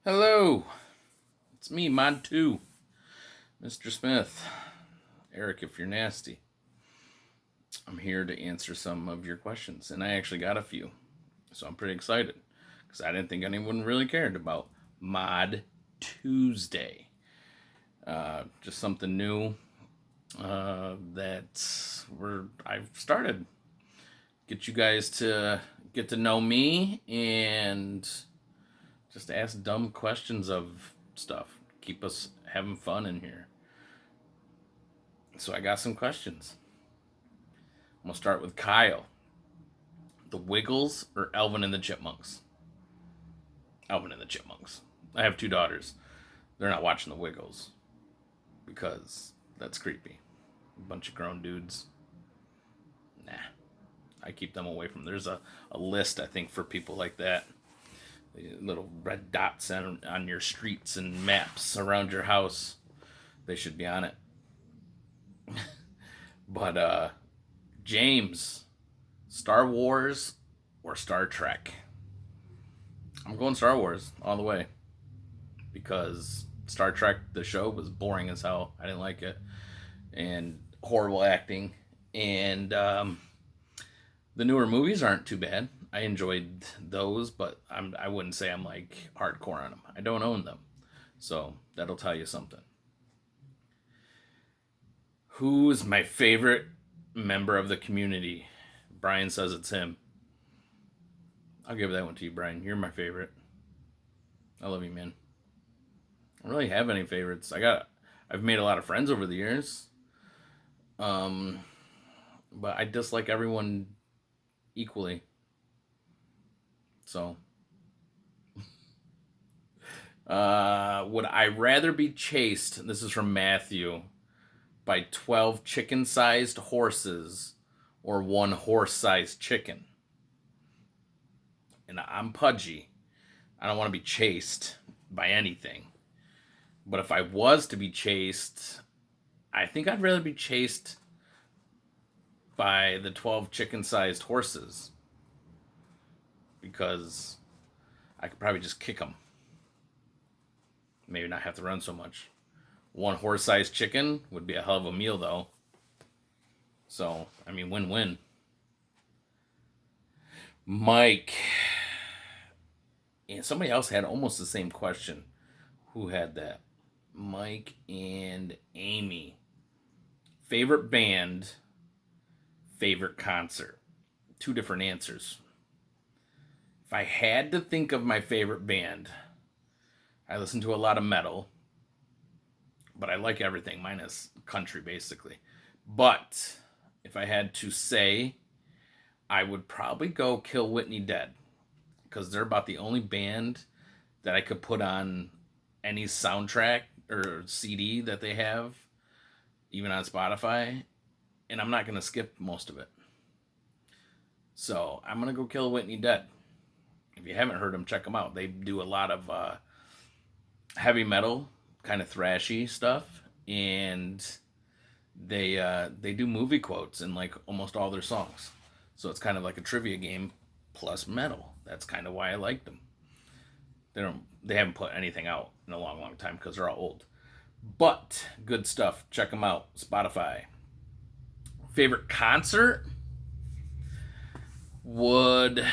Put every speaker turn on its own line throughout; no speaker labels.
Hello, it's me, Mod2, Mr. Smith. Eric, if you're nasty, I'm here to answer some of your questions, and I actually got a few, so I'm pretty excited because I didn't think anyone really cared about Mod Tuesday. Just something new I've started. Get you guys to get to know me and just ask dumb questions of stuff. Keep us having fun in here. So I got some questions. I'm gonna start with Kyle. The Wiggles or Alvin and the Chipmunks? Alvin and the Chipmunks. I have two daughters. They're not watching the Wiggles because that's creepy. A bunch of grown dudes. Nah. I keep them away from. There's a list I think for people like that. The little red dots on your streets and maps around your house. They should be on it. But James, Star Wars or Star Trek? I'm going Star Wars all the way because Star Trek the show was boring as hell. I didn't like it and horrible acting. And the newer movies aren't too bad. I enjoyed those, but I wouldn't say I'm like hardcore on them. I don't own them, so that'll tell you something. Who's my favorite member of the community? Brian says it's him. I'll give that one to you, Brian. You're my favorite. I love you, man. I don't really have any favorites. I've made a lot of friends over the years. Um, but I dislike everyone equally. So, would I rather be chased? This is from Matthew by 12 chicken-sized horses or one horse-sized chicken. And I'm pudgy. I don't want to be chased by anything. But if I was to be chased, I think I'd rather be chased by the 12 chicken sized horses because I could probably just kick them. Maybe not have to run so much. One horse sized chicken would be a hell of a meal, though. So, I mean, win win. Mike. And somebody else had almost the same question. Who had that? Mike and Amy. Favorite band, favorite concert. Two different answers. If I had to think of my favorite band, I listen to a lot of metal, but I like everything minus country basically. But if I had to say, I would probably go Kill Whitney Dead because they're about the only band that I could put on any soundtrack or CD that they have, even on Spotify, and I'm not going to skip most of it. So I'm going to go Kill Whitney Dead. If you haven't heard them, check them out. They do a lot of heavy metal, kind of thrashy stuff, and they do movie quotes in like almost all their songs. So it's kind of like a trivia game plus metal. That's kind of why I like them. They haven't put anything out in a long, long time because they're all old. But good stuff. Check them out. Spotify. Favorite concert would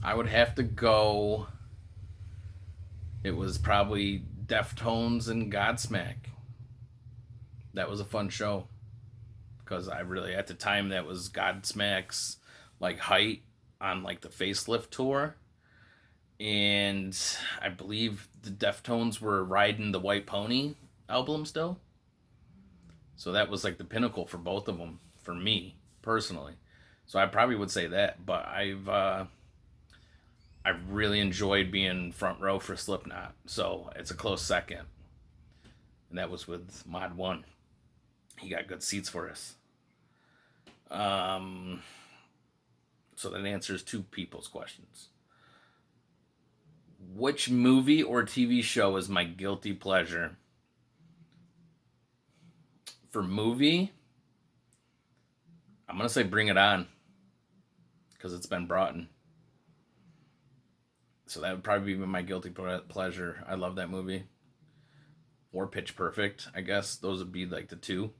I would have to go. It was probably Deftones and Godsmack. That was a fun show because I really at the time that was Godsmack's like height on like the facelift tour, and I believe the Deftones were riding the White Pony album still. So that was like the pinnacle for both of them for me personally. So I probably would say that, but I've really enjoyed being front row for Slipknot. So it's a close second. And that was with Mod 1. He got good seats for us. So that answers two people's questions. Which movie or TV show is my guilty pleasure? For movie, I'm going to say Bring It On because it's been brought in. So that would probably be my guilty pleasure. I love that movie. Or Pitch Perfect, I guess. Those would be like the two.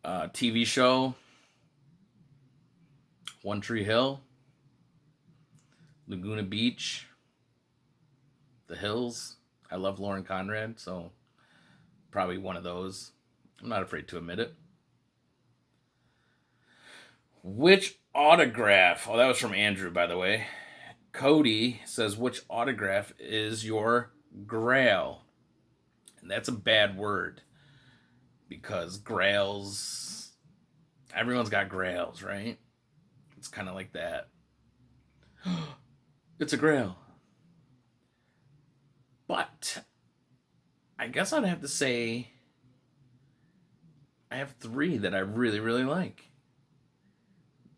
TV show, One Tree Hill, Laguna Beach, The Hills. I love Lauren Conrad, so probably one of those. I'm not afraid to admit it. Which autograph? Oh, that was from Andrew, by the way. Cody says, which autograph is your grail? And that's a bad word because grails, everyone's got grails, right? It's kind of like that. It's a grail. But I guess I'd have to say I have 3 that I really, really like.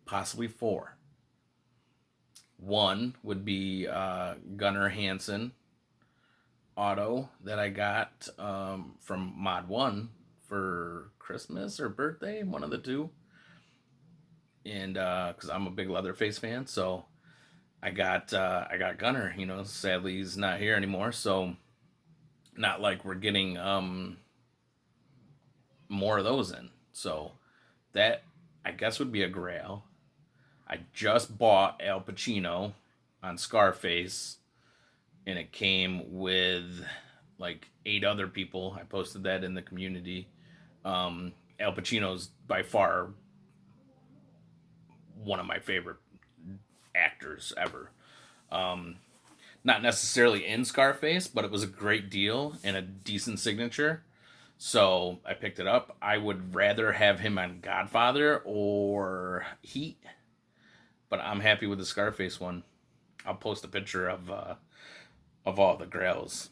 Possibly 4. One would be Gunnar Hansen auto that I got from Mod1 for Christmas or birthday, one of the two. And because I'm a big Leatherface fan, so I got Gunnar. You know, sadly he's not here anymore, so not like we're getting more of those in. So that I guess would be a grail. I just bought Al Pacino on Scarface, and it came with like 8 other people. I posted that in the community. Al Pacino's by far one of my favorite actors ever. Not necessarily in Scarface, but it was a great deal and a decent signature. So I picked it up. I would rather have him on Godfather or Heat, but I'm happy with the Scarface one. I'll post a picture of all the grails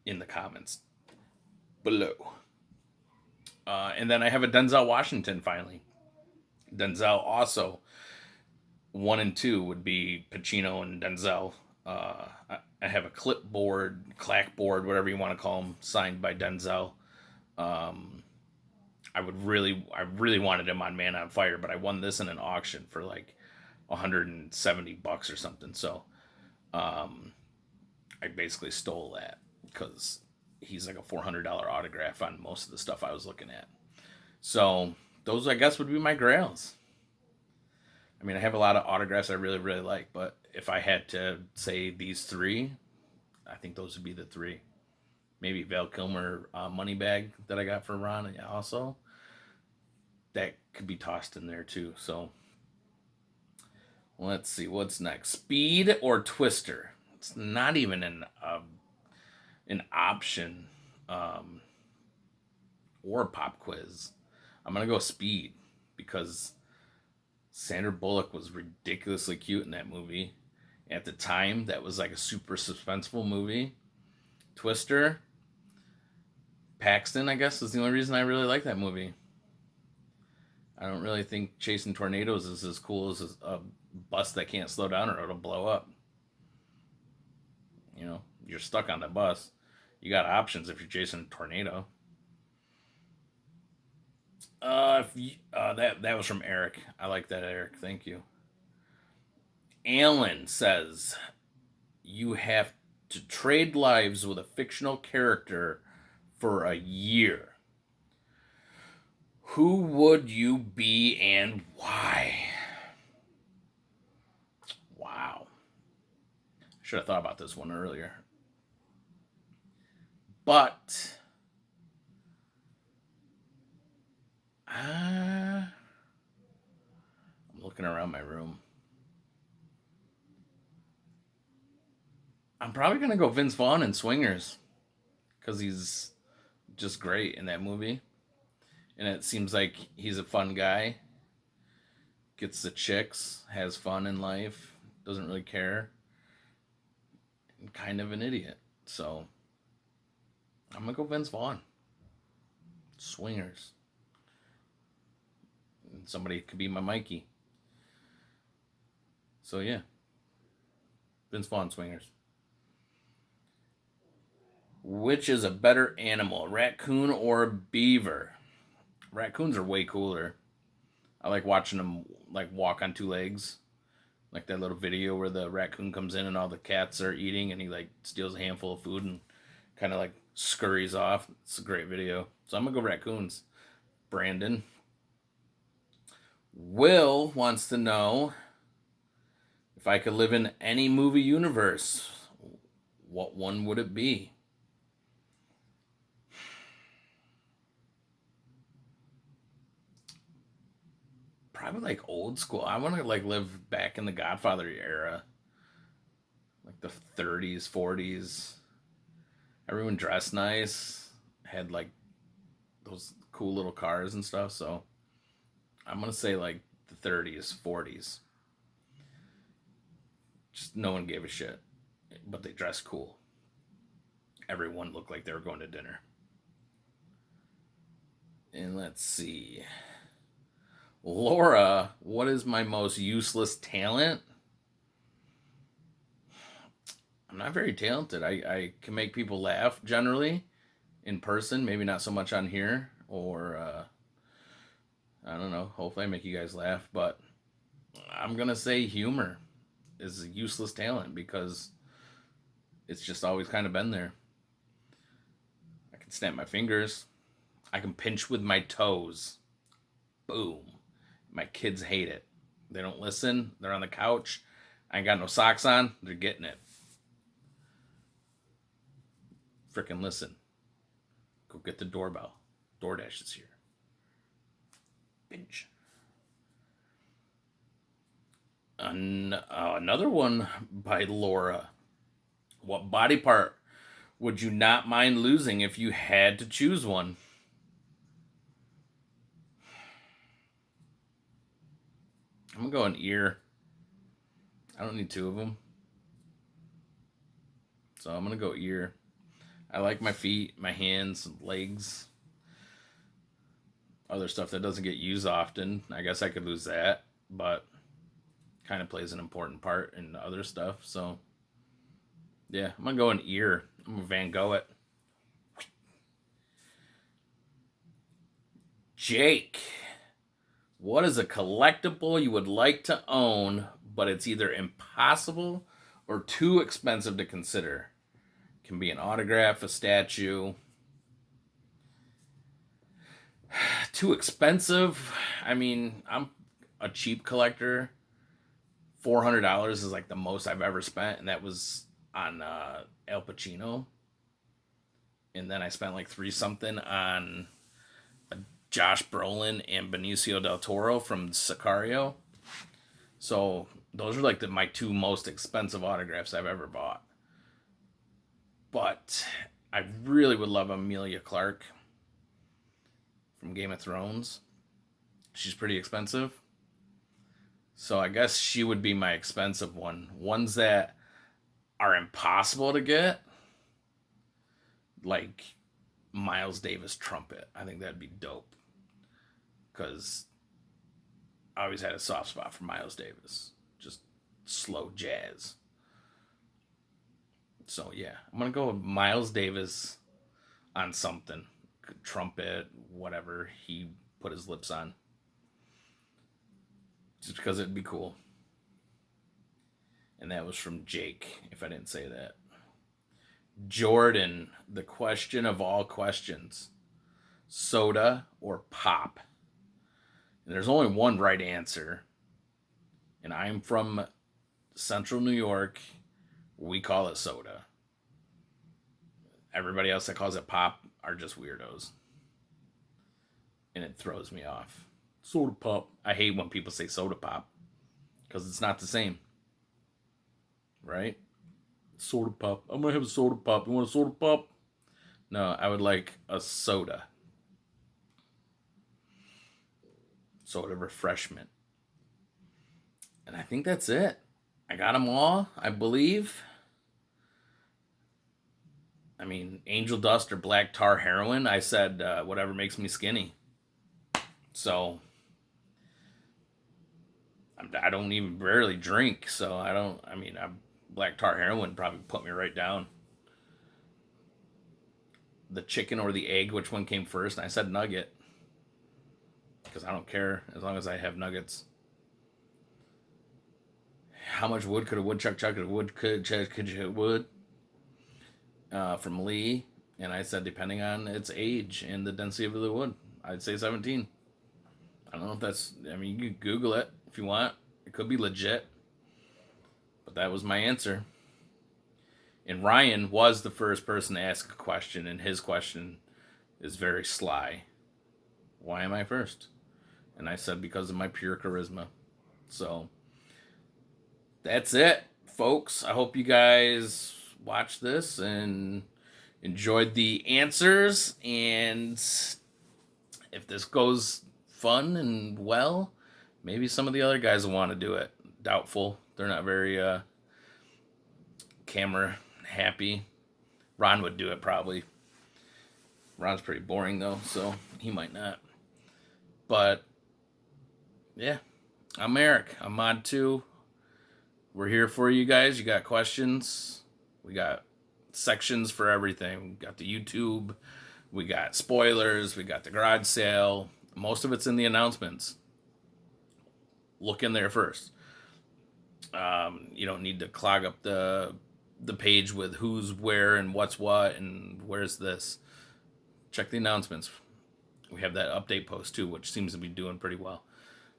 in the comments below. And then I have a Denzel Washington finally. Denzel also 1 and 2 would be Pacino and Denzel. I have a clipboard, clackboard, whatever you want to call them, signed by Denzel. I really wanted him on Man on Fire, but I won this in an auction for like $170 or something. So, I basically stole that because he's like a $400 autograph on most of the stuff I was looking at. So those, I guess, would be my grails. I mean, I have a lot of autographs I really, really like, but if I had to say these 3, I think those would be the 3. Maybe Val Kilmer money bag that I got for Ron also. That could be tossed in there too. So let's see what's next. Speed or Twister? It's not even an option or a pop quiz. I'm gonna go Speed because Sandra Bullock was ridiculously cute in that movie. At the time, that was like a super suspenseful movie. Twister, Paxton, I guess, is the only reason I really like that movie. I don't really think Chasing Tornadoes is as cool as a bus that can't slow down or it'll blow up. You know, you're stuck on the bus. You got options if you're chasing a tornado. That was from Eric. I like that, Eric. Thank you. Alan says you have to trade lives with a fictional character for a year. Who would you be and why? Wow. Should have thought about this one earlier. But I'm looking around my room. I'm probably going to go Vince Vaughn in Swingers because he's just great in that movie. And it seems like he's a fun guy. Gets the chicks, has fun in life, doesn't really care. And kind of an idiot. So I'm going to go Vince Vaughn. Swingers. And somebody could be my Mikey. So yeah. Vince Vaughn, Swingers. Which is a better animal, raccoon or beaver? Raccoons are way cooler. I like watching them like walk on 2 legs. Like that little video where the raccoon comes in and all the cats are eating and he like steals a handful of food and kind of like scurries off. It's a great video. So I'm going to go raccoons. Brandon. Will wants to know if I could live in any movie universe, what one would it be? Probably like old school. I want to like live back in the Godfather era, like the 30s, 40s. Everyone dressed nice, had like those cool little cars and stuff. So I'm gonna say like the 30s, 40s. Just no one gave a shit, but they dressed cool. Everyone looked like they were going to dinner. And let's see. Laura, what is my most useless talent? I'm not very talented. I can make people laugh generally in person, maybe not so much on here, or I don't know. Hopefully, I make you guys laugh, but I'm gonna say humor is a useless talent because it's just always kind of been there. I can snap my fingers. I can pinch with my toes. Boom. My kids hate it. They don't listen. They're on the couch. I ain't got no socks on. They're getting it. Frickin' listen. Go get the doorbell. DoorDash is here. Binge. Another one by Laura. What body part would you not mind losing if you had to choose one? I'm going to go an ear. I don't need two of them. So I'm going to go ear. I like my feet, my hands, legs. Other stuff that doesn't get used often. I guess I could lose that, but kind of plays an important part in other stuff. So yeah, I'm going to go an ear. I'm going to Van Gogh it. Jake, what is a collectible you would like to own, but it's either impossible or too expensive to consider? It can be an autograph, a statue. Too expensive? I mean, I'm a cheap collector. $400 is like the most I've ever spent, and that was on Al Pacino. And then I spent like three something on Josh Brolin and Benicio del Toro from Sicario. So those are like my two most expensive autographs I've ever bought. But I really would love Emilia Clarke from Game of Thrones. She's pretty expensive. So I guess she would be my expensive one. Ones that are impossible to get, like Miles Davis trumpet. I think that'd be dope. Because I always had a soft spot for Miles Davis. Just slow jazz. So yeah, I'm going to go with Miles Davis on something. Trumpet, whatever he put his lips on. Just because it'd be cool. And that was from Jake, if I didn't say that. Jordan, the question of all questions. Soda or pop? And there's only one right answer. And I'm from Central New York. We call it soda. Everybody else that calls it pop are just weirdos. And it throws me off. Soda pop. I hate when people say soda pop. Because it's not the same. Right? Soda pop. I'm going to have a soda pop. You want a soda pop? No, I would like a soda. Soda refreshment. And I think that's it. I got them all, I believe. I mean, angel dust or black tar heroin. I said whatever makes me skinny. So I don't even barely drink. So black tar heroin probably put me right down. The chicken or the egg, which one came first? And I said nugget. Because I don't care as long as I have nuggets. How much wood could a woodchuck chuck at a wood? From Lee, and I said depending on its age and the density of the wood, I'd say 17. I don't know if that's. I mean, you can Google it if you want. It could be legit, but that was my answer. And Ryan was the first person to ask a question, and his question is very sly. Why am I first? And I said because of my pure charisma. So that's it, folks. I hope you guys watched this and enjoyed the answers. And if this goes fun and well, maybe some of the other guys will want to do it. Doubtful. They're not very camera happy. Ron would do it probably. Ron's pretty boring though, so he might not. But yeah, I'm Eric. I'm Mod2. We're here for you guys. You got questions? We got sections for everything. We got the YouTube. We got spoilers. We got the garage sale. Most of it's in the announcements. Look in there first. You don't need to clog up the page with who's where and what's what and where's this. Check the announcements. We have that update post too, which seems to be doing pretty well.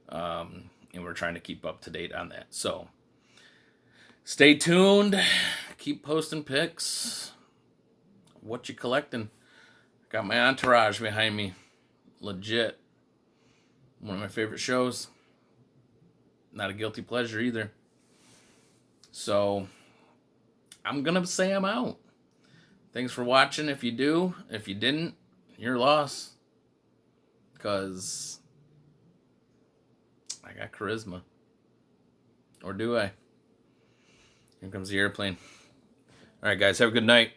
And we're trying to keep up to date on that. So stay tuned. Keep posting pics. What you collecting? Got my entourage behind me. Legit. One of my favorite shows. Not a guilty pleasure either. So I'm going to say I'm out. Thanks for watching if you do. If you didn't, your loss. Because I got charisma. Or do I? Here comes the airplane. All right, guys. Have a good night.